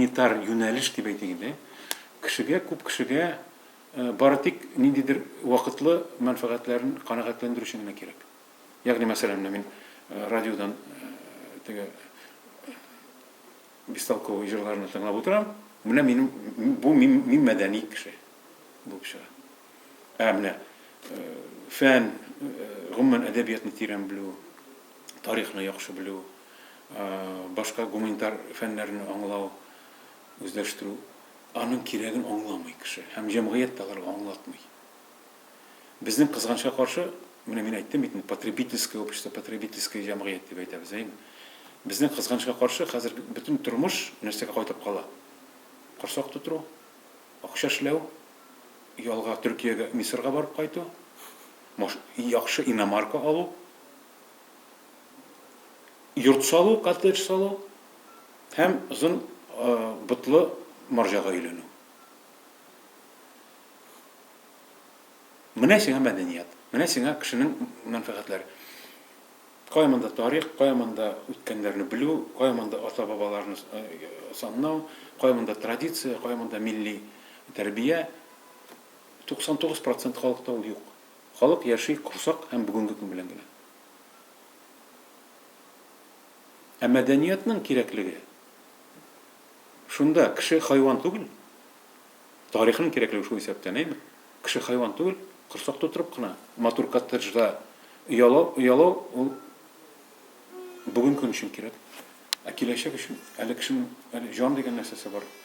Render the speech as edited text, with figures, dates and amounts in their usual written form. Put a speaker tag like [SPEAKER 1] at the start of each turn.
[SPEAKER 1] гуманитар юнәлеш дип әйтегездә, кешегә, күп кешегә бары тик ниндидер вакытлы мәнфәгатьләрен канәгатьләндерү өчен генә кирәк. Ягъни, мәсәлән, мин радиодан теге бестолковый җырларны тыңлап утырам. Менә мин мәдәни кеше булып чыга. Менә фән, гомумән әдәбиятны тирән белү, тарихны яхшы белү, башка гуманитар фәннәрне аңлау, үзләштерү, аның кирәген аңламый кеше һәм җәмгыять та аларга аңлатмый. Безнең кызганычка каршы, менә мин әйттем бит, потребительское общество, потребительское җәмгыять дип әйтәбез, әйме? Безнең кызганычка каршы хәзер бөтен тормыш нәрсәгә кайтып кала? Корсак тутыру, акча эшләү, ялга Төркиягә, Мисырга барып кайту, яхшы иномарка алу, йорт салу, коттедж салу һәм озын ботлы марҗага өйләнү. Менә сиңа мәдәният, менә сиңа кешенең мәнфәгатьләре. Каймында тарих, каймында үткәннәрне белү, каймында ата-бабаларны санау, каймында традиция, каймында милли тәрбия. 99% халыкта ул юк. Халык яши корсак һәм бүгенге көн белән генә. Ә мәдәниятның кирәклеге шунда, кеше хайван түгел. Тарихның кирәклеге шул исәптән, әйме? Кеше хайван түгел, корсак тутырып кына матур коттеджда уялау ул бүген көн өчен кирәк. Ә киләчәк өчен әле кешенең җан дигән нәрсәсе бар.